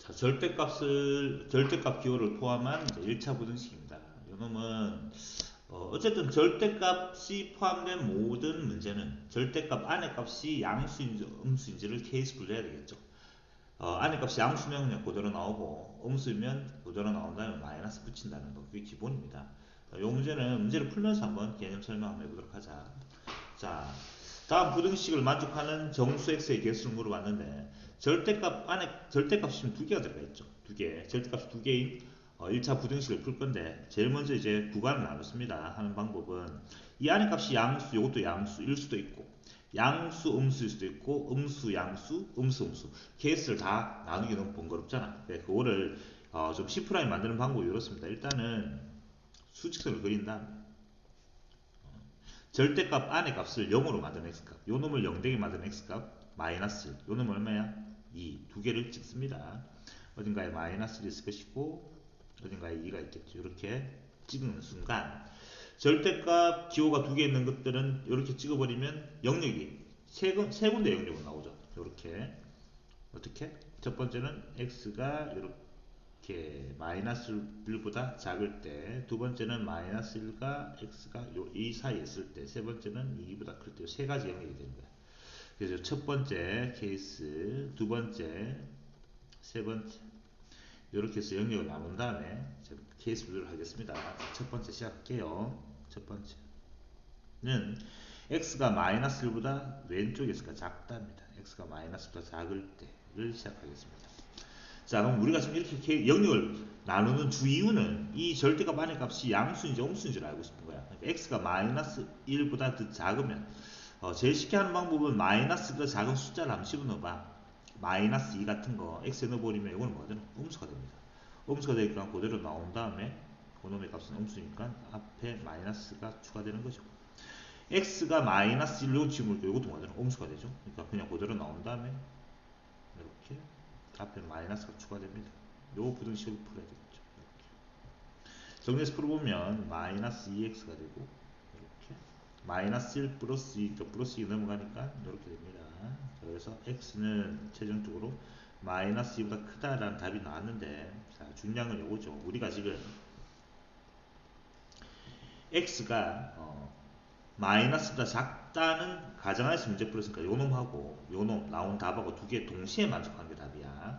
자, 절대값 기호를 포함한 이제 1차 부등식입니다. 이놈은 어쨌든 절대값이 포함된 모든 문제는 절대값 안의 값이 양수인지 음수인지를 케이스 분류해야 되겠죠. 안의 값이 양수면 그냥 그대로 나오고 음수면 그대로 나온 다음에 마이너스 붙인다는 거, 그게 기본입니다. 이 문제를 풀면서 한번 개념 설명 한번 해보도록 하자. 자, 다음 부등식을 만족하는 정수 x의 개수를 물어봤는데 절대값이면 두 개가 들어가 있죠. 두 개. 절대값이 두 개인 1차 부등식을 풀 건데 제일 먼저 이제 구간을 나눴습니다. 하는 방법은 이 안의 값이 양수, 이것도 양수일 수도 있고 양수, 음수일 수도 있고 음수, 양수, 음수, 음수 케이스를 다 나누기 너무 번거롭잖아. 그거를 좀 C' 만드는 방법이 이렇습니다. 일단은 수직선을 그린 다음에 절대값 안의 값을 0으로 만든 x값, 요 놈을 0 되게 만든 x값 마이너스 1, 요 놈은 얼마야? 2, 두 개를 찍습니다. 어딘가에 마이너스 1이 있을 것이고 어딘가에 2가 있겠죠. 이렇게 찍는 순간 절대값 기호가 두 개 있는 것들은 이렇게 찍어버리면 영역이 세 군데 영역으로 나오죠. 이렇게 어떻게? 첫 번째는 x가 이렇게 마이너스 1보다 작을 때, 두 번째는 마이너스 1과 x가 이 사이에 있을 때, 세 번째는 2보다 클 때, 세 가지 영역이 되는 거야. 그래서 첫 번째 케이스, 두 번째, 세 번째 이렇게 해서 영역을 나눈 다음에 케이스 분류를 하겠습니다. 첫 번째 시작할게요. 첫 번째는 x가 마이너스 1보다 왼쪽에서가 작답니다. x가 마이너스보다 작을 때를 시작하겠습니다. 자, 그럼 우리가 지금 이렇게 영역을 나누는 주 이유는 이 절대값 안의 값이 양수인지 음수인지를 알고 싶은 거야. 그러니까 x가 마이너스 1보다 더 작으면 제일 쉽게 하는 방법은 마이너스보다 작은 숫자를 한번 집어넣어봐. 마이너스 2 같은 거 x에 넣어버리면 이거는 뭐든 음수가 됩니다. 음수가 되니까 그대로 나온 다음에 그놈의 값은 음수니까 앞에 마이너스가 추가되는 거죠. x가 마이너스 1로 지금 이것도 뭐든 음수가 되죠. 그러니까 그냥 그대로 나온 다음에 이렇게 앞에 마이너스가 추가됩니다. 요 부등식을 풀어야 되겠죠. 이렇게. 정리해서 풀어보면 마이너스 2x가 되고 이렇게 마이너스 1 플러스 2, 플러스 2 넘어가니까 이렇게 됩니다. 그래서 x는 최종적으로 마이너스 2보다 크다라는 답이 나왔는데, 자, 중요한 건 이거죠. 우리가 지금 x가 마이너스보다 작다는 가정하에서 문제 풀었으니까 요놈하고 요놈 나온 답하고 두 개 동시에 만족하는 게 답이야.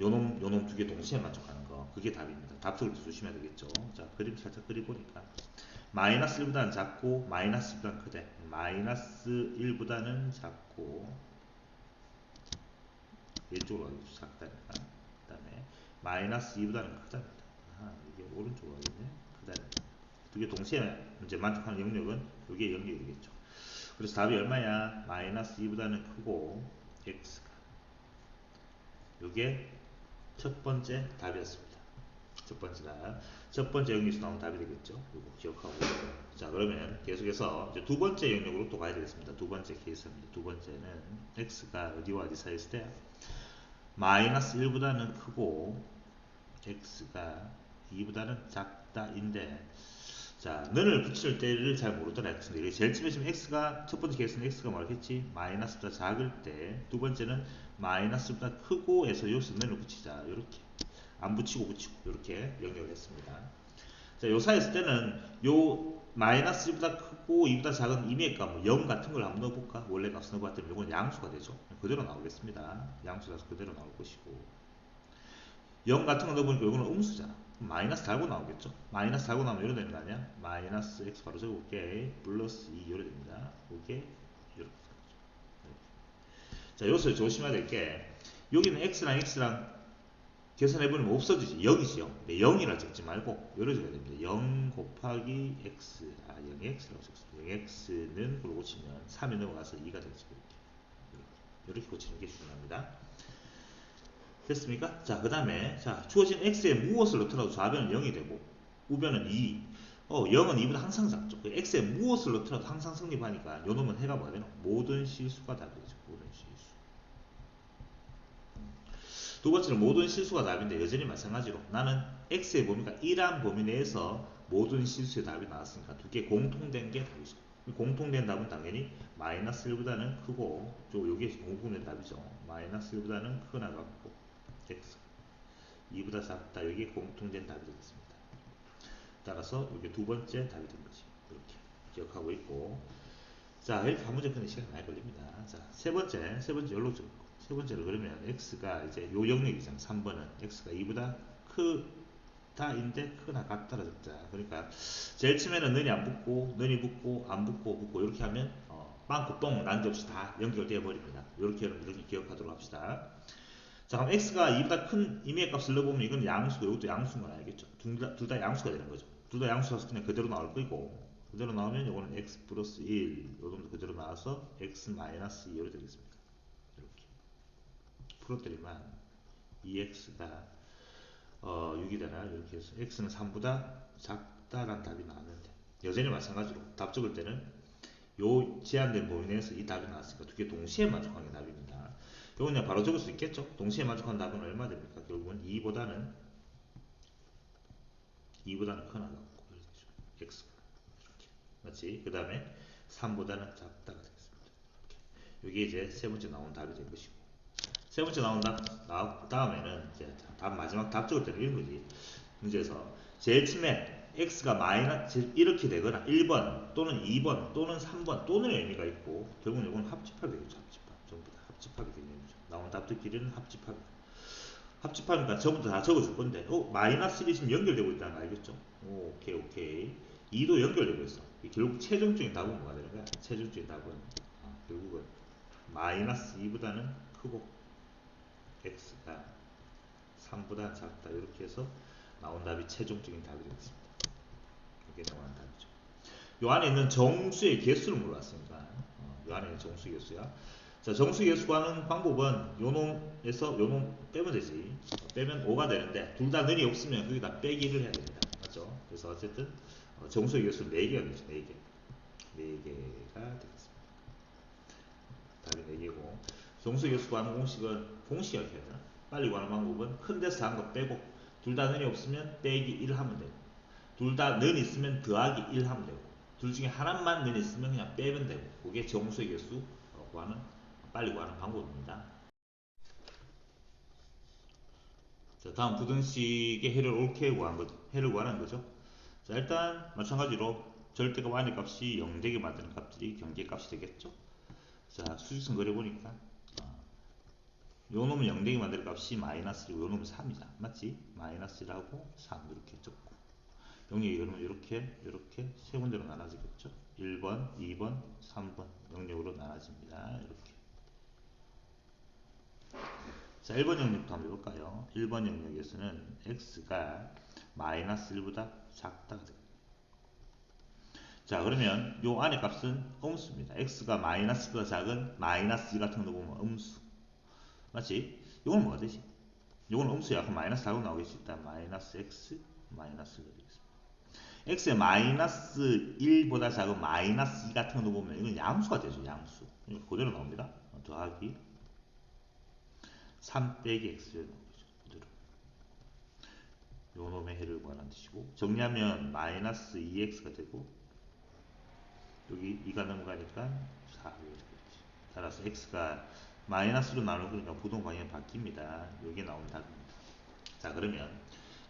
요놈 두 개 동시에 만족하는 거, 그게 답입니다. 답 적을 때 조심해야 되겠죠. 자, 그림 살짝 그려보니까 마이너스 1보다는 작고 마이너스 1보다는 크대. 마이너스 1보다는 작고 왼쪽으로 가겠죠. 작다니까. 그 다음에 마이너스 2보다는 크답니다. 이게 오른쪽으로 가겠네. 크답니다. 두 개 동시에 이제 만족하는 영역은 이게 영역이 되겠죠. 그래서 답이 얼마야? 마이너스 2보다는 크고 x가, 이게 첫 번째 답이었습니다. 첫 번째 답, 첫 번째 영역에서 나온 답이 되겠죠. 이거 기억하고. 자, 그러면 계속해서 이제 두 번째 영역으로 또 가야 되겠습니다. 두 번째 케이스입니다. 두 번째는 x가 어디와 어디 사이에 있을 때 마이너스 1보다는 크고 x가 2보다는 작다인데, 자, 너를 붙일 때를 잘 모르더라 했습니다. 이게 제일 처음에 지금 x가, 첫 번째 케이스는 x가 뭐라겠지? 마이너스보다 작을 때, 두 번째는 마이너스보다 크고 해서 여기서 너를 붙이자. 이렇게 안 붙이고 이렇게 연결을 했습니다. 자, 요 사이에 있을 때는 요 마이너스 2보다 크고 2보다 작은 임의의 값, 0 같은 걸 한번 넣어볼까? 원래 값을 넣어봤더니 이건 양수가 되죠. 그대로 나오겠습니다. 양수라서 그대로 나올 것이고, 0 같은 거 넣어보니까 이거는 음수잖아. 마이너스 달고 나오겠죠. 마이너스 달고 나오면 이렇게 되는 거 아니야? 마이너스 x 바로 적어볼게. 플러스 2 이렇게 됩니다. 이게 이렇게. 자, 여기서 조심해야 될 게, 여기는 x랑 계산해보면 없어지지. 0이죠. 0이라 적지 말고 이렇게 적어야 됩니다. 0 곱하기 x, 0x라고 적습니다. 0x는 그걸 고치면 3에 넘어가서 2가 되죠. 이렇게 고치는 게 중요합니다. 됐습니까? 자, 그 다음에 자, 주어진 x에 무엇을 넣더라도 좌변은 0이 되고 우변은 2. 0은 2보다 항상 작죠. x에 무엇을 넣더라도 항상 성립하니까 요 놈은 해가 뭐가 되나? 모든 실수가 답이 되죠. 모든 실수. 두 번째는 모든 실수가 답인데 여전히 마찬가지로 나는 x의 범위가 1한 범위 내에서 모든 실수의 답이 나왔으니까 두 개 공통된 게 답이죠. 공통된 답은 당연히 마이너스 1보다는 크고, 요게 공통된 답이죠. 마이너스 1보다는 크거나 같고 x. 2보다 작다. 여기 공통된 답이 되겠습니다. 따라서 이게 두 번째 답이 된 거지. 이렇게 기억하고 있고. 자, 이렇게 한 문제 푸는 시간 많이 걸립니다. 자, 세 번째 연로 좀. 세 번째로 그러면 x가 이제 요 영역이잖아. 3번은 x가 2보다 크다인데 크나 같다라 적자. 그러니까 제일 처음에는 는이 안 붙고, 는이 붙고, 안 붙고 이렇게 하면 빵꾸 똥 난데없이 다 연결되어 버립니다. 이렇게 기억하도록 합시다. 자, 그럼 x가 2보다 큰 임의의 값을 넣어보면 이건 양수고 이것도 양수인 건 알겠죠? 둘 다 양수가 되는 거죠. 둘 다 양수라서 그냥 그대로 나올 거고, 그대로 나오면 이거는 x 플러스 1, 요 정도 그대로 나와서 x 마이너스 2로 되겠습니다. 이렇게 풀어드리면 2x가 6이잖아요. 이렇게 해서 x는 3보다 작다라는 답이 나왔는데, 여전히 마찬가지로 답 적을 때는 요 제한된 범위 내에서 이 답이 나왔으니까 두 개 동시에 만족하는 게 답입니다. 이건 그냥 바로 적을 수 있겠죠? 동시에 만족하는 답은 얼마 됩니까? 결국은 2보다는 크나 같고 x가 이렇게 맞지? 그 다음에 3보다는 작다가 되겠습니다. 이게 이제 세 번째 나온 답이 될 것이고, 세 번째 나온 다음에는 이제 마지막 답 적을 때는 이런 거지. 문제에서 제일 처음에 x가 마이너스 이렇게 되거나 1번 또는 2번 또는 3번 또는 의미가 있고, 결국은 이건 합집합이 되겠죠. 합집합. 전부 다 합집합이 되는 거죠. 나온 답들끼리는 합집합이다. 합집하니까 전부 다 적어줄 건데, 마이너스 1이 지금 연결되고 있다는 거 알겠죠? 오케이. 2도 연결되고 있어. 결국 최종적인 답은 뭐가 되는 거야? 최종적인 답은 결국은 마이너스 2보다는 크고 x가 3보다 작다. 이렇게 해서 나온 답이 최종적인 답이 되겠습니다. 이게 나오는 답이죠. 요 안에 있는 정수의 개수를 물어봤습니다. 요 안에 있는 정수의 개수야. 자, 정수 개수 구하는 방법은 요놈에서 요놈 빼면 되지. 빼면 5가 되는데 둘 다 는이 없으면 거기다 빼기를 해야 됩니다. 맞죠? 그래서 어쨌든 정수의 개수는 4개가 되죠. 4개. 4개가 되겠습니다. 답이 4개고, 정수의 개수 구하는 공식은 공식이 어떻게 해야 되나? 빨리 구하는 방법은 큰 데서 작은 거 빼고, 둘 다 는이 없으면 빼기 1 하면 되고, 둘 다 는 있으면 더하기 1 하면 되고, 둘 중에 하나만 는 있으면 그냥 빼면 되고, 그게 정수의 개수 구하는 빨리 구하는 방법입니다. 자, 다음 부등식의 해를 옳게 구하는 거죠. 자, 일단 마찬가지로 절대값 안의 값이 0 되게 만드는 값들이 경계값이 되겠죠. 자, 수직선 그려보니까 요 놈은 0 되게 만드는 값이 마이너스 1이고 요 놈은 3이잖아. 맞지? 마이너스 1하고 3 이렇게 적고, 영역이 그러면 이렇게 세 군데로 나눠지겠죠. 1번, 2번, 3번 영역으로 나눠집니다. 이렇게. 자, 1번 영역부터 한번 해볼까요? 1번 영역에서는 x가 마이너스 1보다 작다가 됩니다. 자, 그러면 요 안의 값은 음수입니다. x가 마이너스보다 작은 마이너스 2 같은 거 보면 음수. 맞지? 이건 뭐가 되지? 이건 음수야. 그럼 마이너스 4로 나오겠지. 일단 마이너스 x 마이너스 1이 되겠습니다. x의 마이너스 1보다 작은 마이너스 2 같은 거 보면 이건 양수가 되죠. 양수. 그대로 나옵니다. 더하기 3 빼기 x를 나오죠. 그대로. 요 놈의 해를 구하는 뜻이고, 정리하면 마이너스 2x가 되고, 여기 2가 넘어가니까 4가 되겠지. 따라서 x가 마이너스로 나누니까 부동 방향이 바뀝니다. 여기 나온 답입니다. 자, 그러면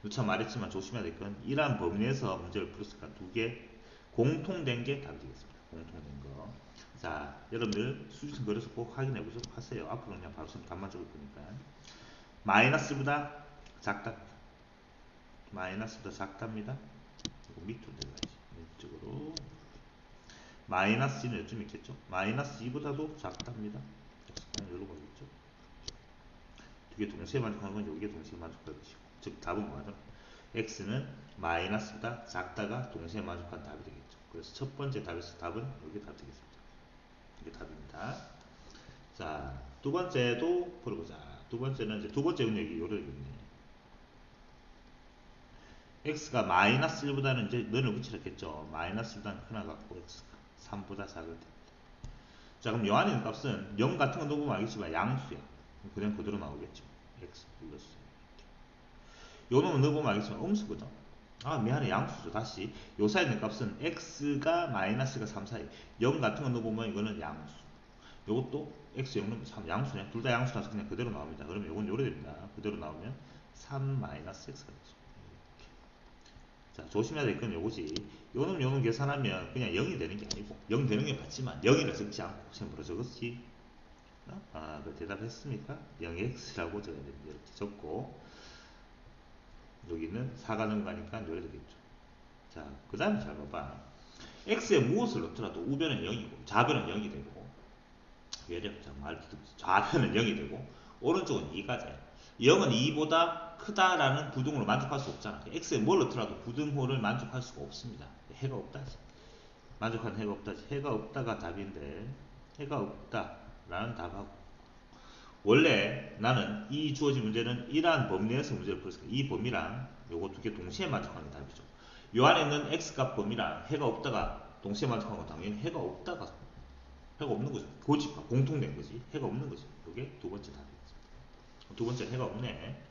누차 말했지만 조심해야 될 건 이러한 범위 내에서 문제를 풀었으니까 두 개 공통된 게 답이 되겠습니다. 공통된 거. 자, 여러분들 수직선 그려서 꼭 확인해 보도록 하세요. 앞으로 그냥 바로 답만 적을 거니까. 마이너스보다 작다. 마이너스보다 작답니다. 이거 밑으로 내려가야지. 왼쪽으로. 마이너스 2는 요즘 있겠죠? 마이너스 2보다도 작답니다. 여기로 가겠죠? 두 개 동시에 만족하는 건 여기에 동시에 만족할 것이고, 즉 답은 뭐하죠? x는 마이너스보다 작다가 동시에 만족한 답이 되겠죠. 그래서 첫 번째 답에서 답은 여기 답이 되겠습니다. 이게 답입니다. 자, 두 번째도 풀어보자. 두 번째는 이제 두 번째 영역이 요렇겠네. x가 마이너스 1보다는 이제 는을 붙이랬겠죠. 마이너스 1보다는 크나 같고 x가 3보다 작을 때. 자, 그럼 요 안에 있는 값은 0 같은 거 넣어보면 알겠지만 양수야. 그냥 그대로 나오겠죠. x 플러스. 요 놈은 넣어보면 알겠지만 음수거든. 미안해. 양수죠. 다시. 요 사이에 있는 값은 x가 마이너스가 3 사이. 0 같은 거 넣어보면 이거는 양수. 요것도 x 0 넣으면 3 양수냐. 둘 다 양수라서 그냥 그대로 나옵니다. 그러면 요건 요래 됩니다. 그대로 나오면 3 마이너스 x가 되죠. 자, 조심해야 될 건 요거지. 요놈 계산하면 그냥 0이 되는 게 아니고 0 되는 게 맞지만 0이라 적지 않고 sem으로 적었지. 그 대답했습니까? 0x라고 적어야 됩니다. 이렇게 적고 여기는 4가 넘어가니까 이래 되겠죠. 자, 그 다음에 잘 봐봐. x에 무엇을 넣더라도 우변은 0이고 좌변은 0이 되고 외려 좌변은 0이 되고 오른쪽은 2가 돼. 0은 2보다 크다라는 부등호로 만족할 수 없잖아. x에 뭘 넣더라도 부등호를 만족할 수가 없습니다. 해가 없다지. 만족하는 해가 없다지. 해가 없다가 답인데 해가 없다라는 답하고 원래 나는 이 주어진 문제는 이러한 범위 내에서 문제를 풀었으니까 이 범위랑 요거 두 개 동시에 만족하는 게 답이죠. 요 안에 있는 x값 범위랑 해가 없다가 동시에 만족하는 건 당연히 해가 없는 거죠. 고집과 공통된 거지. 해가 없는 거지. 이게 두 번째 답이겠습니다. 두 번째 해가 없네.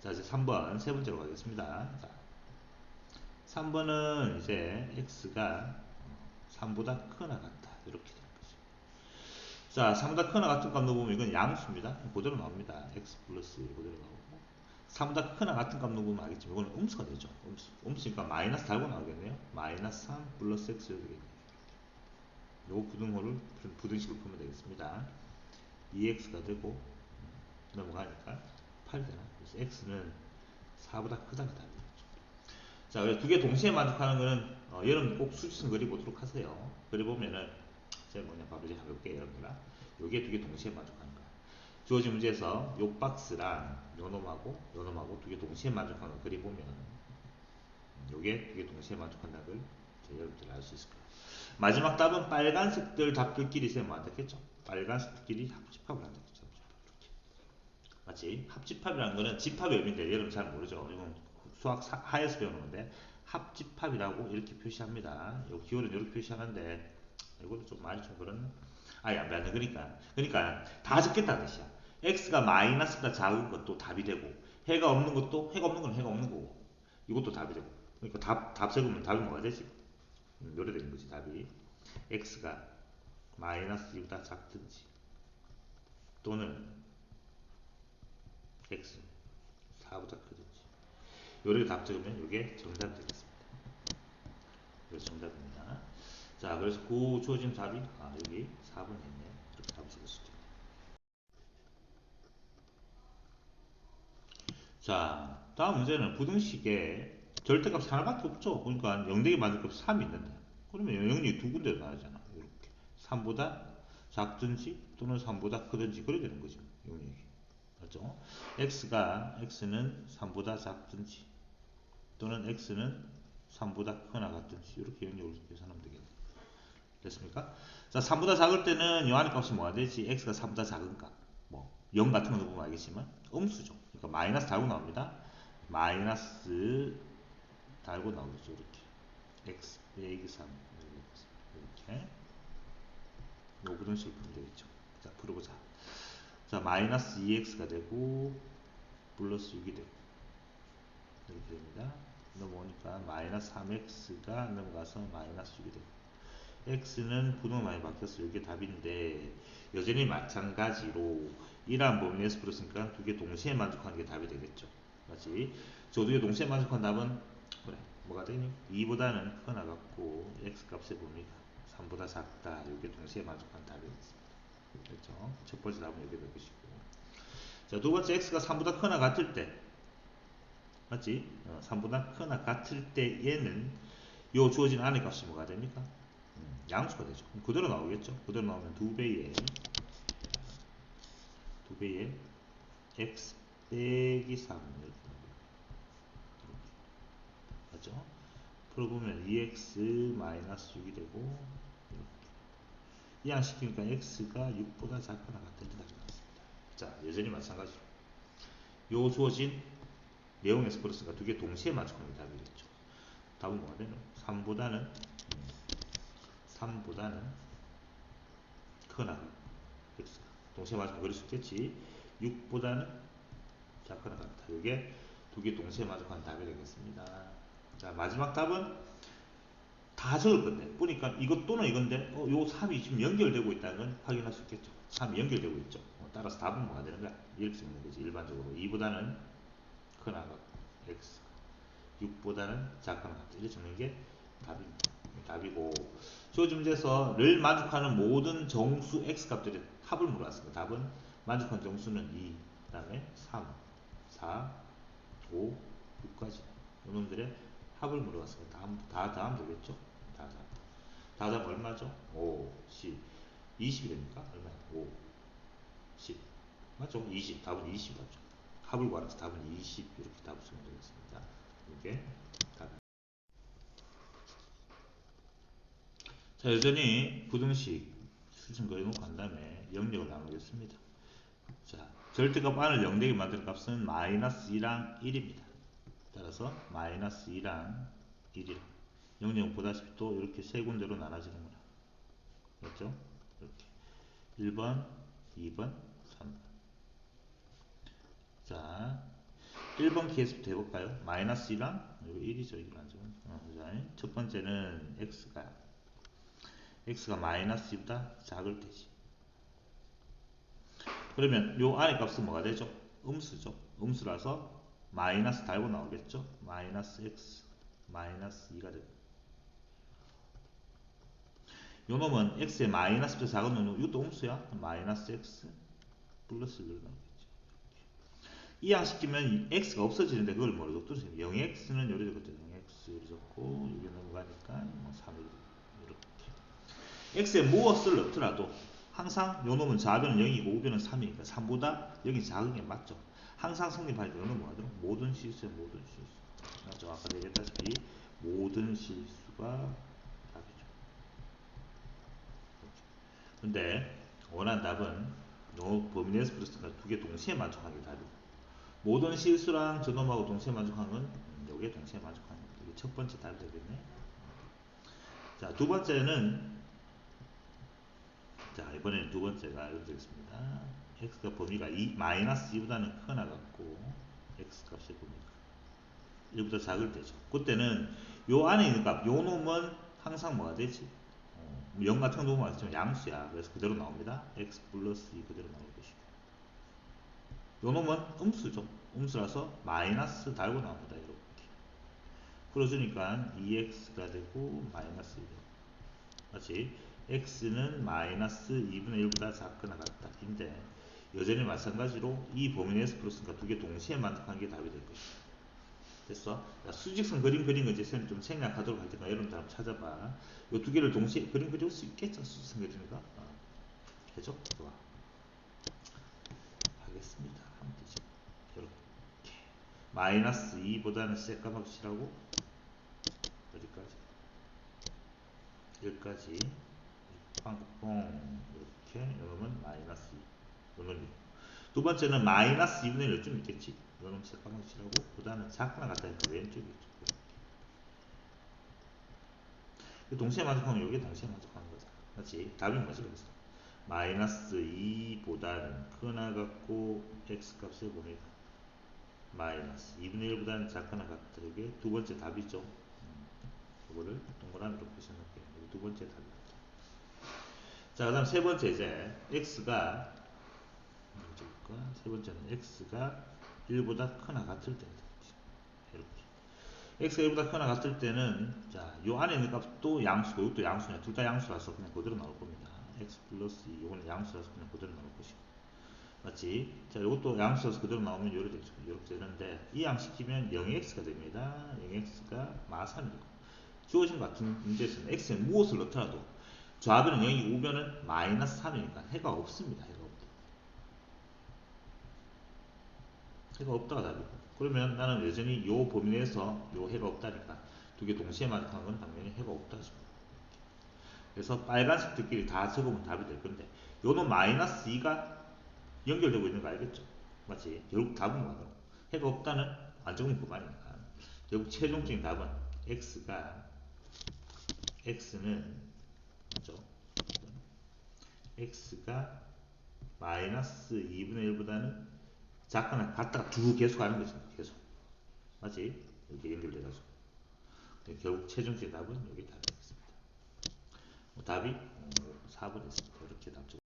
자, 이제 3번 세 번째로 가겠습니다. 자, 3번은 이제 x가 3보다 크거나 같다. 이렇게 되는 거죠. 자, 3보다 크거나 같은 값 넣어보면 이건 양수입니다. 그대로 나옵니다. x 플러스 그대로 나오고 3보다 크거나 같은 값 넣어보면 알겠지만 이거는 음수가 되죠. 음수니까 마이너스 달고 나오겠네요. 마이너스 3 플러스 x 이렇게 되겠네요. 요 부등호를 부등식을 풀면 되겠습니다. 2x가 되고 넘어가니까 8이 되나? 그래서 x는 4보다 크다는 답이죠. 자, 그래서 두 개 동시에 만족하는 거는 여러분 꼭 수지선 그려보도록 하세요. 그려보면은 제가 뭐냐 바로 이제 해볼게요. 여러분들아. 요게 두 개 동시에 만족하는 거야. 주어진 문제에서 요 박스랑 요놈하고 두 개 동시에 만족하는 거 그려보면 요게 두 개 동시에 만족한다는 걸 여러분들이 알 수 있을 거예요. 마지막 답은 빨간색들 답들끼리 세면 안 되겠죠? 빨간색들끼리 합집합을 안 되겠죠? 맞지? 합집합이라는 거는 집합의 의미인데 여러분 잘 모르죠? 이건 수학 하에서 배우는 건데 합집합이라고 이렇게 표시합니다. 요 기호는 이렇게 표시하는데 이거는 좀 많이 좀 그렇네. 아니 안 돼. 그러니까 다 적겠다는 뜻이야. x가 마이너스보다 작은 것도 답이 되고 해가 없는 것도 해가 없는 건 해가 없는 거고 이것도 답이 되고 그러니까 답 적으면 답이 뭐가 되지? 요래 되는 거지 답이. x가 마이너스 2보다 작든지 또는 x 4보다 크든지 요렇게 답 적으면 이게 정답이 되겠습니다. 이게 정답입니다. 자, 그래서 그 주어진 답이 여기 4번이었네. 이렇게 답을 적을 수 있죠. 자, 다음 문제는 부등식에 절대값 하나밖에 없죠. 그러니까 영대기 만족값 3이 있는데 그러면 영역이 두 군데로 나오잖아. 이렇게 3보다 작든지 또는 3보다 크든지 그래야 되는 거죠. 영역이. 맞죠? x는 3보다 작든지 또는 x는 3보다 크거나 같든지 이렇게 영역을 계산하면 되겠네. 됐습니까? 자, 3보다 작을 때는 요 안에 값이 뭐가 되지? x가 3보다 작은 값. 뭐, 0 같은 거 보면 알겠지만 음수죠. 그러니까 마이너스 달고 나옵니다. 마이너스 달고 나오겠죠. 이렇게. x 빼기 3. 이렇게. 요 부등식을 풀면 되겠죠. 자, 풀어보자. 자, 마이너스 2x가 되고, 플러스 6이 되고. 이렇게 됩니다. 넘어오니까 마이너스 3x가 넘어가서 마이너스 6이 되고. x는 부등호 많이 바뀌었어요. 이게 답인데 여전히 마찬가지로 이러한 범위 내에서 풀었으니까 두 개 동시에 만족하는 게 답이 되겠죠. 맞지? 저 두 개 동시에 만족한 답은 그래 뭐가 되니? 2보다는 크거나 같고 x 값의 범위가 3보다 작다. 이게 동시에 만족한 답이 되겠습니다. 그렇죠? 첫 번째 답은 이렇게 될 것이고 자, 두 번째 x가 3보다 크거나 같을 때 맞지? 3보다 크거나 같을 때에는 요 주어진 안의 값이 뭐가 됩니까? 양수가 되죠. 그대로 나오겠죠. 그대로 나오면 2배의 x 빼기 3 이렇게 맞죠? 풀어보면 2x 마이너스 6이 되고 이항시키니까 x가 6보다 작거나 같은 데 나왔습니다. 자, 여전히 마찬가지로 요 주어진 내용에서 그렇으니까 두 개 동시에 맞춰가는 답이겠죠. 답은 뭐가 되노? 3보다는 크거나 x가 동시에 맞으면 그릴 수 있겠지. 6보다는 작거나 같다. 이게 두 개 동시에 맞춰가는 답이 되겠습니다. 자, 마지막 답은 다 적을 건데 보니까 이것 또는 이건데 요 3이 지금 연결되고 있다는 건 확인할 수 있겠죠. 3이 연결되고 있죠. 따라서 답은 뭐가 되는 거야? 이렇게 적는 거지. 일반적으로 2보다는 크나 같고 x 6보다는 작거나 같다. 이렇게 적는 게 답입니다. 답이고 주어진 문제에서 를 만족하는 모든 정수 x 값들의 합을 물어봤습니다. 답은 만족하는 정수는 2, 그 다음에 3, 4, 5, 6까지 이놈들의 합을 물어봤습니다. 다 더하면 되겠죠? 다 더하면 얼마죠? 5, 10, 20이 됩니까? 얼마야? 5, 10 맞죠? 20, 답은 20 맞죠? 합을 구하라서 답은 20 이렇게 답을 쓰면 되겠습니다. 이게 답. 자, 여전히 부등식 수준 그려놓고 한 다음에 영역을 나누겠습니다. 자, 절대값 안을 0되게 만드는 값은 마이너스 2랑 1입니다. 따라서 마이너스 2랑 1이라. 영역은 보다시피 또 이렇게 세 군데로 나눠지는구나. 그렇죠? 이렇게 1번, 2번, 3번. 자, 1번 케이스부터 해볼까요? 마이너스 2랑 이거 1이죠. 이거 맞죠? 자, 첫 번째는 x가 마이너스 2보다 작을 때지. 그러면 요 안의 값은 뭐가 되죠? 음수죠. 음수라서 마이너스 달고 나오겠죠? 마이너스 x 마이너스 2가 되고 요 놈은 x의 마이너스보다 작은 놈은 이것도 음수야. 마이너스 x 플러스 1로 나오겠죠. 이항시키면 x가 없어지는데 그걸 뭐로 적죠? 0x는 요리 적었죠. 0x 요리 적고 여기 넘어가니까 3이 이렇게 x에 무엇을 넣더라도 항상 요 놈은 좌변은 0이고 우변은 3이니까 3보다 0이 작은 게 맞죠. 항상 성립할 때는 뭐하죠? 모든 실수에 모든 실수 맞죠? 아까 얘기했다시피 모든 실수가 답이죠. 근데 원하는 답은 요 범위 내에서 플러스가 두 개 동시에 만족하는 게 답이고 모든 실수랑 저놈하고 동시에 만족하는 건 요게 동시에 만족하는 겁니다. 이게 첫 번째 답이 되겠네. 자, 두 번째는 자, 이번에는 두 번째가 이렇게 되겠습니다. x가 범위가 마이너스 2보다는 크나 같고 x 값의 범위가 1보다 작을 때죠. 그때는 요 안에 있는 값, 요 놈은 항상 뭐가 되지? 0 같은 거 보면 알지만 양수야. 그래서 그대로 나옵니다. x 플러스 2 그대로 나올 것이고 요 놈은 음수죠. 음수라서 마이너스 달고 나옵니다. 이렇게 풀어주니까 2x가 되고 마이너스 2 마치 x는 마이너스 2분의 1보다 작거나 같다. 인데 여전히 마찬가지로 이 범위 내에서 플러스니까 두 개 동시에 만족하는 게 답이 될 것이다. 됐어? 수직선 그림 그린 거 이제 좀 생략하도록 할 테니까 여러분들 한번 찾아봐. 이 두 개를 동시에 그림 그릴 수 있겠죠? 수직선 그리니까. 해줘? 좋아. 하겠습니다. 하면 되죠. 이렇게. 마이너스 2보다는 새까맣게 칠하고 어디까지? 여기까지. 빵뽕 이렇게 여러분 마이너스 2 요놈이 두 번째는 마이너스 2분의 1 좀 있겠지 요놈 새까맣게 칠하고 보다는 작거나 같다니까 왼쪽이 있죠. 동시에 만족하면 여기 동시에 만족하는 거죠. 그렇지? 답이 뭐지? 그래서 마이너스 2보다는 크나 같고 x 값을 보니까 마이너스 2분의 1보다는 작거나 같다. 이게 두 번째 답이죠. 이거를 동그라미로 표시해놓을게요. 두 번째 답입니다. 자, 그 다음 세 번째 이제 x가 세 번째는 x가 1보다 크나 같을 때 이렇게 x가 1보다 크나 같을 때는 자, 요 안에 있는 값도 양수고 이것도 양수냐 둘 다 양수라서 그냥 그대로 나올 겁니다. x 플러스 2 이거는 양수라서 그냥 그대로 나올 것이고 맞지? 자, 이것도 양수라서 그대로 나오면 요렇게 되죠. 이렇게 되는데 이 양시키면 0x가 됩니다. 0x가 마산이고 주어진 것 같은 문제에서는 x에 무엇을 넣더라도 좌변은 0이고 우변은 마이너스 3이니까 해가 없습니다. 해가 없다. 해가 없다가 답이고 그러면 나는 여전히 요 범위 내에서 요 해가 없다니까 두 개 동시에 만족하는 건 당연히 해가 없다죠. 그래서 빨간색들끼리 다 적으면 답이 될 건데 요는 마이너스 2가 연결되고 있는 거 알겠죠? 맞지? 결국 답은 뭐야? 해가 없다는 안 적으면 그만이니까 결국 최종적인 답은 x는 맞죠? x가 마이너스 2분의 1보다는 작거나 같다가 쭉 계속 하는 거지. 계속. 맞지? 이렇게 연결돼가지고. 결국 최종적인 답은 여기 답이 되겠습니다. 답이 4번이었습니다. 이렇게 답 적.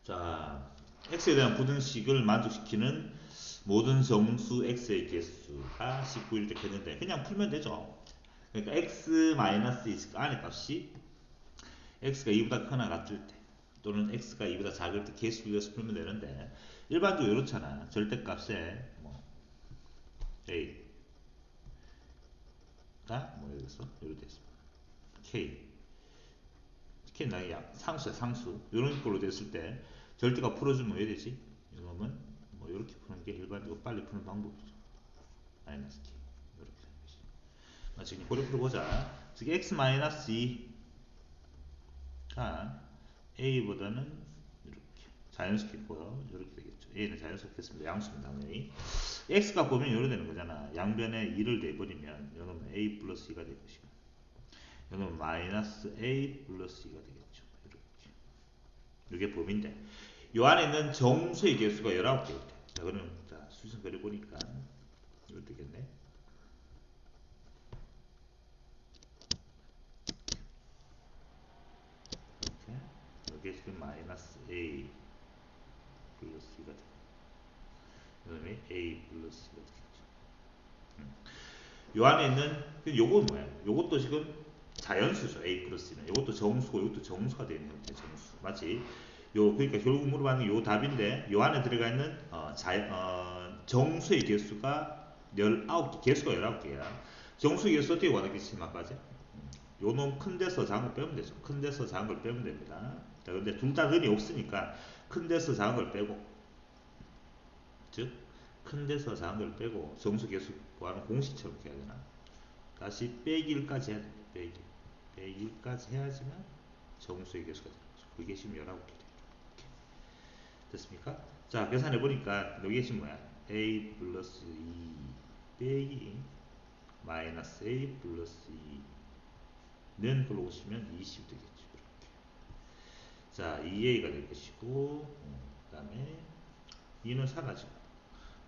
자, x에 대한 부등식을 만족시키는 모든 정수 x의 개수가 19일 이렇게 했는데 그냥 풀면 되죠. 그러니까 x 마이너스 20 안의 값이 x가 2보다 크거나 같을 때 또는 x가 2보다 작을 때 개수를 위해서 풀면 되는데 일반적으로 이렇잖아. 절대값에 뭐 a 뭐 예를 들어서 이렇게 됐습니다. k 나의 상수야 상수 이런 걸로 됐을 때 절대값 풀어주면 왜 되지? 이러면 뭐 이렇게 푸는 게 일반적으로 빨리 푸는 방법이죠. 마이너스 k 이렇게 되는 것이. 지금 고려 풀어보자. 즉 x 마이너스 2가 a보다는 이렇게 자연스럽겠고요. 이렇게 되겠죠. a는 자연스럽겠습니다. 양수입니다. 당연히 x가 보면 이렇게 되는 거잖아. 양변에 2를 내버리면 이거는 a 플러스 2가 될 것이고 이거는 마이너스 a 플러스 2가 되겠죠. 이렇게 이게 범위인데 요 안에 있는 정수의 개수가 19개일 때 자 그러면 자 수선 그려보니까 이렇게 되겠네. 이렇게 여기 지금 마이너스 a 플러스 2가 되고 그 다음에 a 플러스 2가 되겠죠. 요 안에 있는 요건 뭐야? 요것도 지금 자연수죠. a 플러스는 요것도 정수고 요것도 정수가 되는 형태 정수 맞지? 요 그러니까 결국 물어봤는 요 답인데 요 안에 들어가 있는 정수의 개수가 19개 개수가 19개야. 정수의 개수 어떻게 구하겠지 아까지? 요 놈 큰 데서 작은 걸 빼면 되죠. 큰 데서 작은 걸 빼면 됩니다. 자 근데 둘 다 는이 없으니까 큰 데서 작은 걸 빼고 즉 큰 데서 작은 걸 빼고 정수 개수 구하는 공식처럼 이렇게 해야 되나? 다시 빼기 1까지 해야 돼. 빼기 1까지 해야지만 정수의 개수가 되는 거죠. 그게 지금 19개 돼요. 됐습니까? 자 계산해 보니까 여기에 지금 뭐야? a 플러스 2 빼기 마이너스 a 플러스 2는 걸로 오시면 20 되겠죠. 이렇게. 자 2a가 될 것이고 그 다음에 2는 사라지고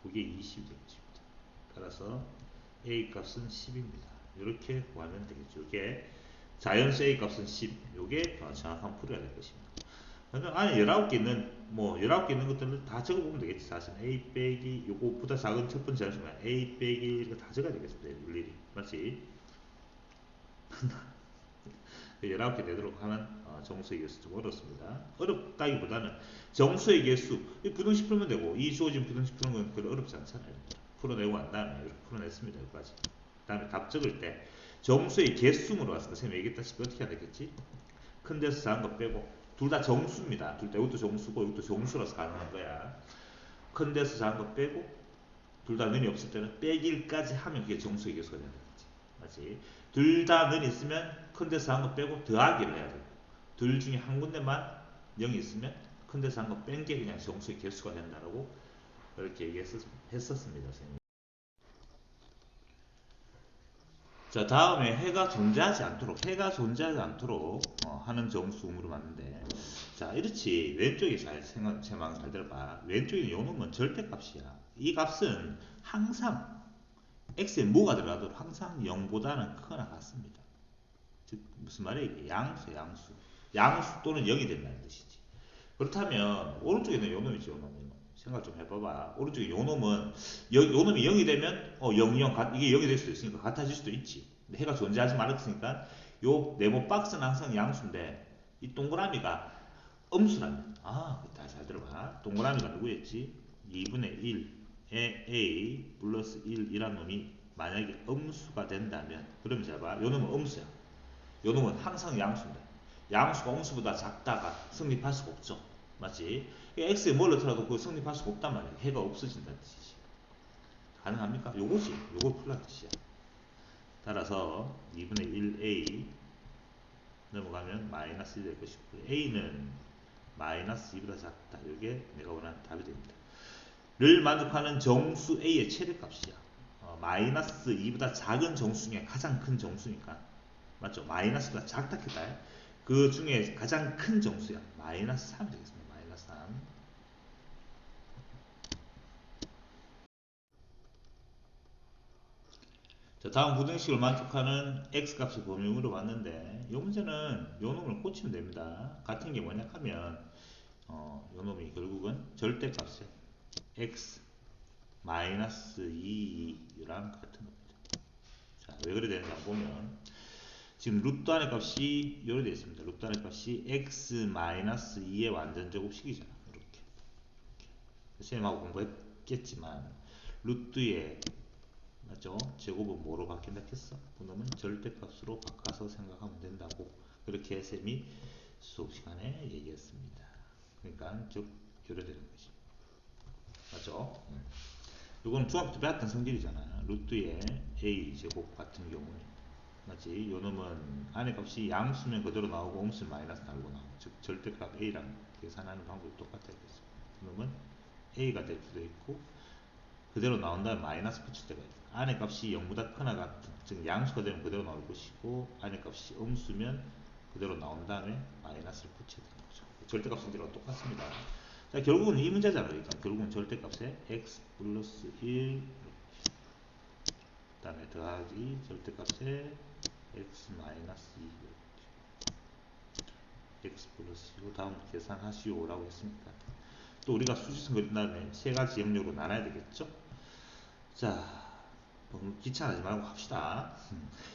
그게 20이 될 것입니다. 따라서 a 값은 10입니다. 이렇게 구하면 되겠죠. 이게 자연수 a 값은 10. 이게 정확한 풀이가 될 것입니다. 그러니까 안에 19개 있는 뭐 19개 있는 것들을 다 적어보면 되겠지. 사실 a 빼기 요거보다 작은 첫 번째 함수만 a 빼기 이거 다 적어야 되겠습니다. 일일이 맞지? 19개 되도록 하는 정수의 개수 좀 어렵습니다. 어렵다기보다는 정수의 개수 부등식 풀면 되고 이 주어진 부등식 푸는 건 그렇게 어렵지 않잖아요. 풀어내고 난 다음에 이렇게 풀어냈습니다. 여기까지. 그 다음에 답 적을 때 정수의 개수로 왔으니까 선생님이 얘기했다시피 어떻게 해야 되겠지? 큰 데서 작은 거 빼고 둘 다 정수입니다. 둘 다 이것도 정수고 이것도 정수라서 가능한 거야. 큰 데서 작은 거 빼고 둘 다 는이 없을 때는 빼기까지 하면 그게 정수의 개수가 되는 거지. 맞지? 둘 다 는 있으면 큰 데서 작은 거 빼고 더하기를 해야 되고 둘 중에 한 군데만 0이 있으면 큰 데서 한 거 뺀 게 그냥 정수의 개수가 된다라고 그렇게 얘기했었습니다. 선생님. 자 다음에 해가 존재하지 않도록 하는 정수음으로 맞는데 자 이렇지 왼쪽에 제 말 잘 들어봐. 왼쪽에 요 놈은 절대값이야. 이 값은 항상 x에 뭐가 들어가도록 항상 0보다는 크거나 같습니다. 즉 무슨 말이야 이게 양수 또는 0이 된다는 뜻이지. 그렇다면 오른쪽에 있는 요 놈이지 요 놈. 생각 좀 해봐봐. 오른쪽에 요 놈은 요 놈이 0이 되면 0, 0 이게 0이 될 수도 있으니까 같아질 수도 있지. 근데 해가 존재하지 말았으니까 요 네모 박스는 항상 양수인데 이 동그라미가 음수라면 잘 들어봐. 동그라미가 누구였지? 2분의 1에 a 플러스 1이란 놈이 만약에 음수가 된다면 그러면 잘 봐. 요 놈은 음수야. 요 놈은 항상 양수인데 양수가 음수보다 작다가 성립할 수가 없죠. 맞지? x에 뭘 넣더라도 그 성립할 수가 없단 말이야. 해가 없어진다는 뜻이지. 가능합니까? 요거지. 요걸 풀란 뜻이야. 따라서 2분의 1a 넘어가면 마이너스 1 될 것이고 a는 마이너스 2보다 작다. 이게 내가 원하는 답이 됩니다. 를 만족하는 정수 a의 최대값이야. 마이너스 2보다 작은 정수 중에 가장 큰 정수니까 맞죠? 마이너스보다 작다 했다. 그 중에 가장 큰 정수야. 마이너스 3이 되겠습니다. 마이너스 3. 자, 다음 부등식을 만족하는 x값의 범위를 봤는데 이 문제는 요 놈을 꽂히면 됩니다. 같은 게 뭐냐 하면 요 놈이 결국은 절대값에 x 마이너스 2랑 같은 겁니다. 자, 왜 그래 되는지 한번 보면 지금 루트 안의 값이 이렇게 되어 있습니다. 루트 안의 값이 x 마이너스 2의 완전 제곱식이잖아. 이렇게. 선생님하고 공부했겠지만 루트의 맞죠? 제곱은 뭐로 바뀐다 했어? 그놈은 절대값으로 바꿔서 생각하면 된다고 그렇게 쌤이 수업 시간에 얘기했습니다. 그러니까 즉 이래 되는 거지. 맞죠? 이건 중학교 때 배웠던 성질이잖아. 루트의 a 제곱 같은 경우에 맞지? 요 놈은 안의 값이 양수면 그대로 나오고 음수는 마이너스 달고 나오고 즉 절대값 a랑 계산하는 방법이 똑같아요. 그 놈은 a가 될 수도 있고 그대로 나온 다음에 마이너스 붙일 때가 있어요. 안의 값이 0보다 크나 같은 즉 양수가 되면 그대로 나올 것이고 안의 값이 음수면 그대로 나온 다음에 마이너스를 붙여야 되는 거죠. 절대값 성질과 똑같습니다. 자, 결국은 이 문제잖아요. 그러니까 결국은 절대값에 x 플러스 1 그 다음에 더하기 절대값에 x 마이너스 2 x 플러스 2 다음 계산하시오 라고 했으니까 또 우리가 수직선 그린 다음에 세 가지 영역으로 나눠야 되겠죠. 자, 너무 귀찮아하지 말고 합시다.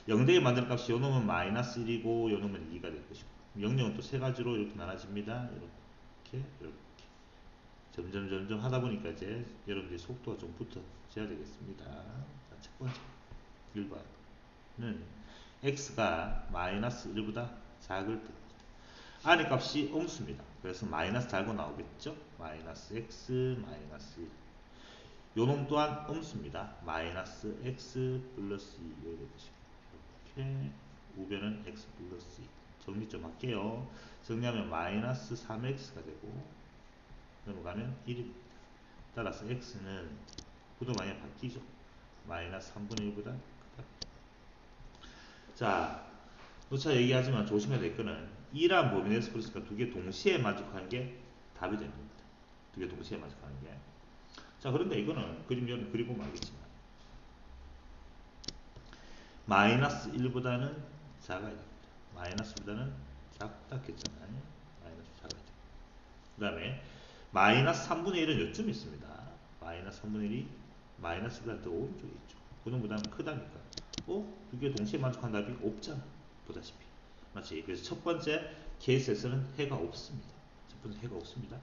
0대에 만드는 값이 요 놈은 마이너스 1이고 요 놈은 2가 될 것이고 영역은 또 세 가지로 이렇게 나눠집니다. 이렇게 점점 하다 보니까 이제 여러분들이 속도가 좀 붙어져야 되겠습니다. 자, 첫 번째 1번은 x가 마이너스 1보다 작을 때 안의 값이 음수입니다. 그래서 마이너스 달고 나오겠죠. 마이너스 x 마이너스 1 요놈 또한 음수입니다. 마이너스 x 플러스 2 이렇게 우변은 x 플러스 2 정리 좀 할게요. 정리하면 마이너스 3x가 되고 넘어가면 1입니다. 따라서 x는 구도 많이 바뀌죠. 마이너스 3분의 1보다 크다. 자, 누차 얘기하지만 조심해야 될 거는 2란 범위 내에서 그랬으니까 두 개 동시에 만족하는 게 답이 되는 겁니다. 두 개 동시에 만족하는 게. 자, 그런데 이거는 그림 여러분 그리보면 알겠지만 마이너스 1보다는 작아야 됩니다. 마이너스보다는 작다 했잖아요. 마이너스 작아야 됩니다. 그 다음에 마이너스 3분의 1은 요쯤 있습니다. 마이너스 3분의 1이 마이너스보다 더 오른쪽에 있죠. 그놈보다는 크다니까. 두 개 동시에 만족한 답이 없잖아. 보다시피. 맞지? 그래서 첫 번째 케이스에서는 해가 없습니다. 첫 번째 해가 없습니다.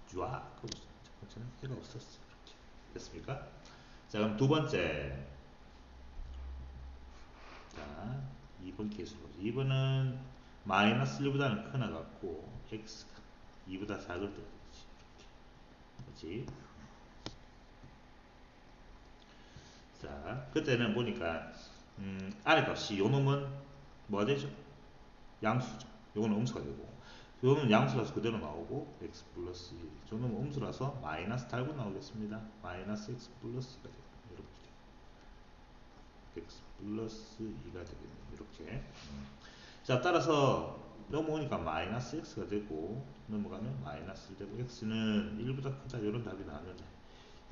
쫙 없어. 첫 번째는 해가 없었어. 이렇게. 됐습니까? 자, 그럼 두 번째. 자, 2번 케이스로 보죠. 2번은 마이너스 1보다는 크나 같고 x가 2보다 작을 때 그렇지? 자, 그때는 보니까 안의 값이 요 놈은 뭐가 되죠? 양수죠. 요거는 음수가 되고 요놈은 양수라서 그대로 나오고 x 플러스 1 저놈은 음수라서 마이너스 달고 나오겠습니다. 마이너스 x 플러스 2가 되고 이렇게 x 플러스 2가 되겠네요. 이렇게 자, 따라서 넘어오니까 마이너스 x가 되고 넘어가면 마이너스 1 되고 x는 1보다 크다 이런 답이 나왔는데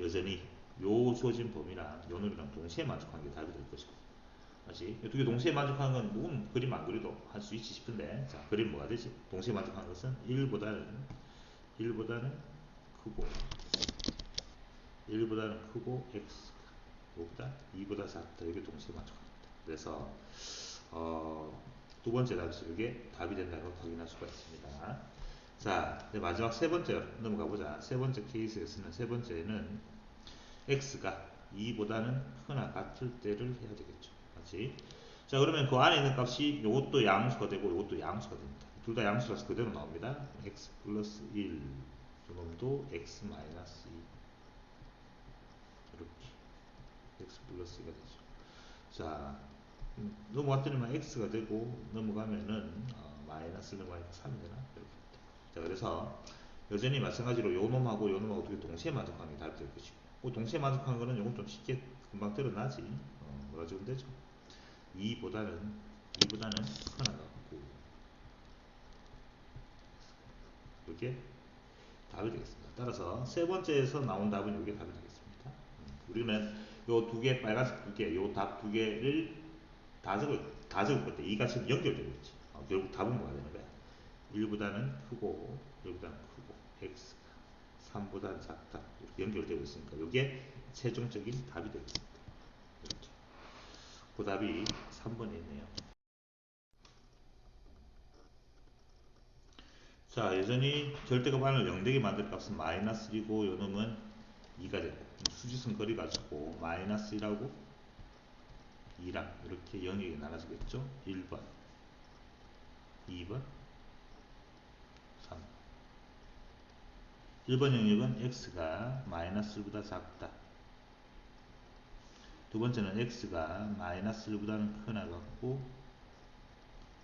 여전히 요 주어진 범위랑 요 놈이랑 동시에 만족하는 게 답이 될 것이고 다시 두 개 동시에 만족하는 건 조금 그림 안 그려도 할 수 있지 싶은데 자, 그림 뭐가 되지? 동시에 만족하는 것은 1보다는 크고 1보다는 크고 x 보다 2보다 작다. 이게 동시에 만족합니다. 그래서 두 번째 답에서 이게 답이 된다는 걸 확인할 수가 있습니다. 자, 이제 마지막 세 번째 넘어가 보자. 세 번째 케이스에서는 세 번째는 x가 2보다는 크나 같을 때를 해야 되겠죠. 맞지? 자, 그러면 그 안에 있는 값이 이것도 양수가 되고 이것도 양수가 됩니다. 둘 다 양수라서 그대로 나옵니다. x 플러스 1 이놈도 x 마이너스 2 이렇게 x 플러스 2가 되죠. 자, 넘어갔더니만 x가 되고 넘어가면은 마이너스 넘어가니까 3이 되나? 이렇게. 자, 그래서 여전히 마찬가지로 요 놈하고 요 놈하고 두 개 동시에 만족하는 게 답이 될 것이고 동시에 만족하는 거는 요건 좀 쉽게 금방 드러나지. 뭐가 적으면 되죠? 2보다는 크나 같고 이게 답이 되겠습니다. 따라서 세 번째에서 나온 답은 이게 답이 되겠습니다. 우리는 요 두 개 빨간색 두 개, 요 답 두 개를 다 적을 건데 이가 지금 연결되고 있지. 결국 답은 뭐가 되는 거야? 1보다는 크고 1보다는 크고 3보다 작다. 이렇게 연결되고 있으니까 이게 최종적인 답이 되겠습니다. 이렇게. 그 답이 3번에 있네요. 자, 여전히 절대값 안을 0되게 만들 값은 마이너스 1이고 요놈은 2가 되고 수직선 그리 가지고 마이너스 1하고 2랑 이렇게 영역이 나눠지겠죠. 1번, 2번, 3번. 1번 영역은 x가 마이너스 1보다 작다. 두 번째는 x가 마이너스 1보다는 크나 같고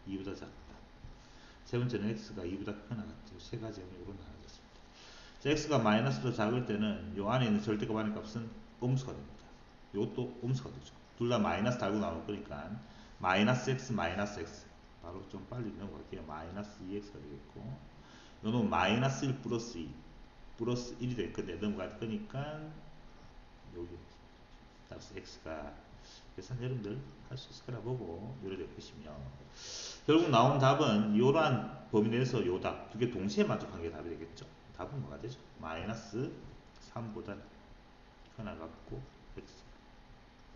2보다 작다. 세 번째는 x가 2보다 크나 같죠. 세 가지 영역으로 나눠졌습니다. 자, x가 마이너스보다 작을 때는 요 안에 있는 절대값 안의 값은 음수가 됩니다. 이것도 음수가 되죠. 둘 다 마이너스 달고 나올 거니까 마이너스 x 마이너스 x 바로 좀 빨리 넘어갈게요. 마이너스 2x가 되겠고 요놈 마이너스 1 플러스 2 플러스 1이 될 건데 넘어갈 거니까 여기 따라서 x가 계산 여러분들 할 수 있을 거라 보고 요래 보시면 결국 나온 답은 이러한 범위 내에서 요 답 두 개 동시에 만족한 게 답이 되겠죠. 답은 뭐가 되죠? 마이너스 3보다 하나 같고 x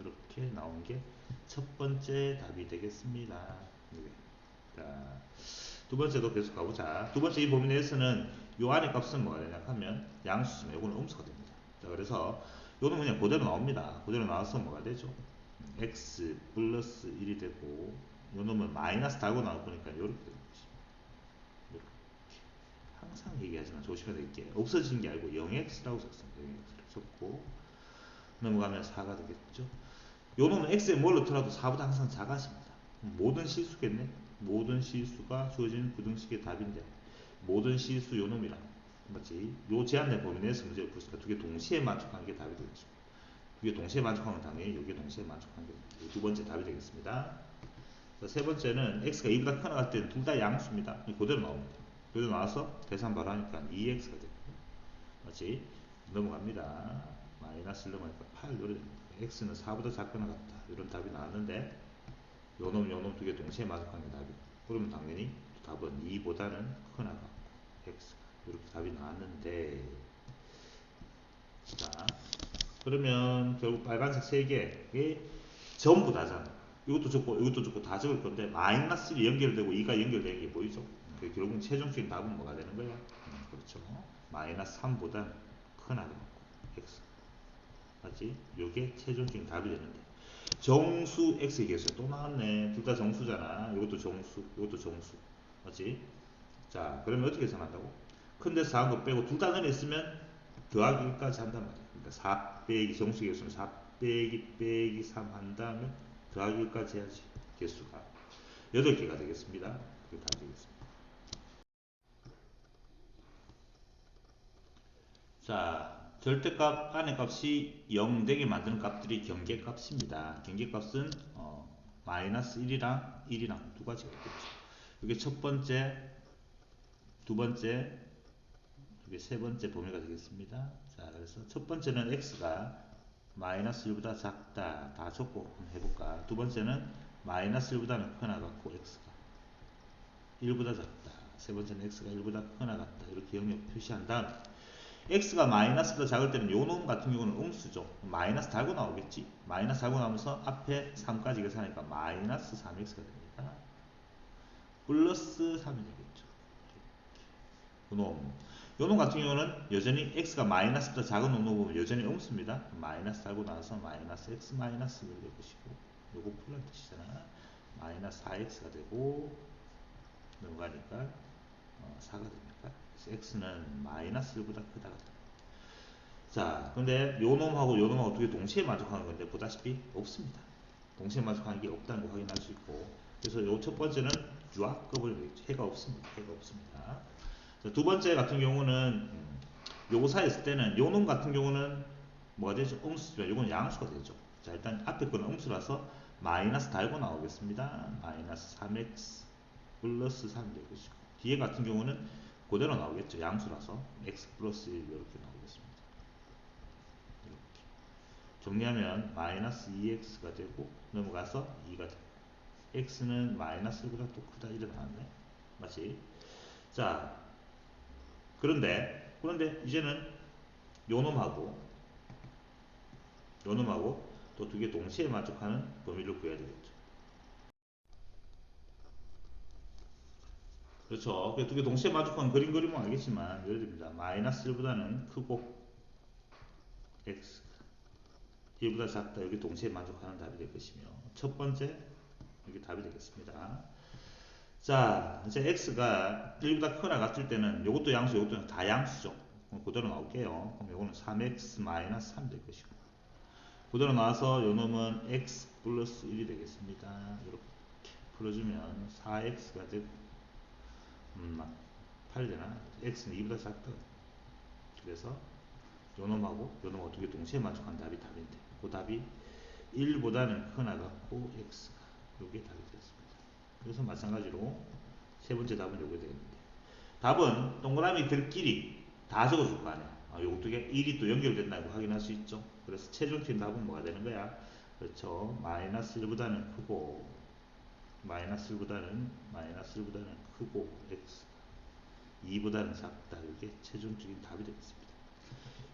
이렇게 나온 게 첫 번째 답이 되겠습니다. 자, 두 번째도 계속 가보자. 두 번째 이 범위 내에서는 요 안의 값은 뭐가 되냐 하면 양수지만 요거는 음수가 됩니다. 자, 그래서 요는 그냥 그대로 나옵니다. 그대로 나와서 뭐가 되죠? x 플러스 1이 되고 요 놈은 마이너스 달고 나올 거니까 요렇게 되는 거지. 요렇게. 항상 얘기하지만 조심해야 될 게 없어진 게 아니고 0x라고 썼습니다. 0x를 썼고 넘어가면 4가 되겠죠. 요 놈은 x에 뭘 넣더라도 4보다 항상 작아집니다. 모든 실수겠네. 모든 실수가 주어진 부등식의 답인데 모든 실수 요 놈이랑 맞지? 요 제한된 범위 내에서 문제를 풀었으니까 두 개 동시에 만족하는 게 답이 되겠죠. 두 개 동시에 만족하면 당연히 여기에 동시에 만족하는 게 두 번째 답이 되겠습니다. 자, 세 번째는 x가 2보다 크나 같을 때는 둘 다 양수입니다. 그대로 나옵니다. 그대로 나와서 계산 바로 하니까 2x가 됩니다. 맞지? 넘어갑니다. 마이너스 넘어가니까 8 이렇게 됩니다. x는 4보다 작거나 같다. 이런 답이 나왔는데 요놈 두 개 동시에 만족하는 게 답이고 그러면 당연히 답은 2보다는 크나 같고 x 이렇게 답이 나왔는데 자 그러면 결국 빨간색 3개에 전부 다잖아. 이것도 적고 다 적을 건데 마이너스 1이 연결되고 2가 연결되는 게 보이죠? 결국 최종적인 답은 뭐가 되는 거야? 그렇죠. 마이너스 3보다 크나 같고 x 맞지? 요게 최종적인 답이 되는데 정수 x의 개수야. 또 나왔네. 둘 다 정수잖아. 이것도 정수, 이것도 정수. 맞지? 자, 그러면 어떻게 계산한다고? 큰 데서 작은 거 빼고 둘 다 넣어 있으면 더하기까지 한단 말이야. 그러니까 4 빼기 정수 개수는 4 빼기 3 한 다음에 더하기까지 해야지. 개수가 8개가 되겠습니다. 그게 다 되겠습니다. 자, 절대값 안의 값이 0 되게 만드는 값들이 경계값입니다. 경계값은 마이너스 1이랑 1이랑 두 가지가 있겠죠. 이게 첫 번째, 두 번째, 이게 세 번째 범위가 되겠습니다. 자, 그래서 첫 번째는 x가 마이너스 1보다 작다. 다 적고 한번 해볼까. 두 번째는 마이너스 1보다는 크나 같고 x가 1보다 작다. 세 번째는 x가 1보다 크나 같다. 이렇게 영역 표시한 다음 x가 마이너스보다 작을 때는 요 놈 같은 경우는 음수죠. 마이너스 달고 나오겠지. 마이너스 달고 나오면서 앞에 3까지 계산하니까 마이너스 3x가 됩니다. 플러스 3이 되겠죠. 요 놈 같은 경우는 여전히 x가 마이너스보다 작은 놈 보면 여전히 음수입니다. 마이너스 달고 나서 마이너스 x 마이너스 1을 해보시고 요거 풀란 뜻이잖아. 마이너스 4x가 되고 넘어가니까 4가 됩니까? x는 마이너스 1보다 크다. 자, 근데 요 놈하고 요 놈하고 두 개 동시에 만족하는 건데 보다시피 없습니다. 동시에 만족하는 게 없다는 거 확인할 수 있고 그래서 요 첫 번째는 유압급을 되겠죠. 해가 없습니다. 해가 없습니다. 자, 두 번째 같은 경우는 요거 사이에 있을 때는 요 놈 같은 경우는 뭐가 되죠? 음수죠. 요건 양수가 되죠. 자, 일단 앞에 거는 음수라서 마이너스 달고 나오겠습니다. 마이너스 3x 플러스 3이 되겠고 뒤에 같은 경우는 그대로 나오겠죠. 양수라서 x 플러스 1 이렇게 나오겠습니다. 이렇게 정리하면 마이너스 2x가 되고 넘어가서 2가 되고 x는 마이너스 1보다 또 크다 이래 나왔네. 맞지? 자, 그런데 이제는 요 놈하고 또 두 개 동시에 만족하는 범위를 구해야 되겠죠. 그렇죠. 두 개 동시에 만족하는 그림 그리면 알겠지만 예를 듭니다. 마이너스 1보다는 크고 x 1보다 작다. 여기 동시에 만족하는 답이 될 것이며 첫 번째 여기 답이 되겠습니다. 자, 이제 x가 1보다 크거나 같을 때는 이것도 양수, 이것도 다 양수죠. 그대로 나올게요. 그럼 이거는 3x 마이너스 3이 될 것이고 그대로 나와서 요 놈은 x 플러스 1이 되겠습니다. 이렇게 풀어주면 4x가 되고 8이 되나? x는 2보다 작다. 그래서 요 놈하고 요 놈하고 두 개 동시에 만족한 답이 답인데 그 답이 1보다는 크거나 같고 x가 요게 답이 되었습니다. 그래서 마찬가지로 세 번째 답은 요게 되겠는데 답은 동그라미 들끼리 다 적어줄 거 아니야. 요거 두 개 1이 또 연결된다고 확인할 수 있죠. 그래서 최종적인 답은 뭐가 되는 거야? 그렇죠. 마이너스 1보다는 크고 마이너스 1보다는 크고 x 2보다는 작다. 이게 최종적인 답이 되겠습니다.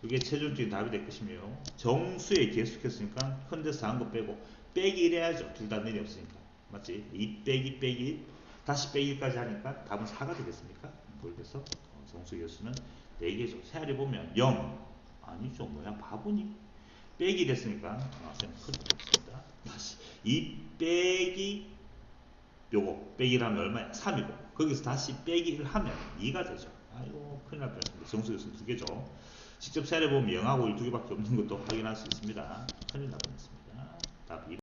이게 최종적인 답이 될 것이며 정수에 계속했으니까 현재 작은 거 빼고 빼기 1 해야죠. 둘 다 늘이 없으니까 맞지? 2 빼기 빼기 1 다시 빼기 1까지 하니까 답은 4가 되겠습니까? 그래서 정수의 개수는 4개죠. 세알이 보면 0 아니죠. 뭐야 바보니? 빼기 1 했으니까 쌤 크다. 다시 2 빼기 요거 빼기 1 하면 얼마야? 3이고 거기서 다시 빼기 1 하면 2가 되죠. 아이고 큰일 날 뻔했습니다. 정수의 개수는 2개죠. 직접 세알해 보면 0하고 1 두 개밖에 없는 것도 확인할 수 있습니다. 큰일 날 뻔했습니다. 답 2번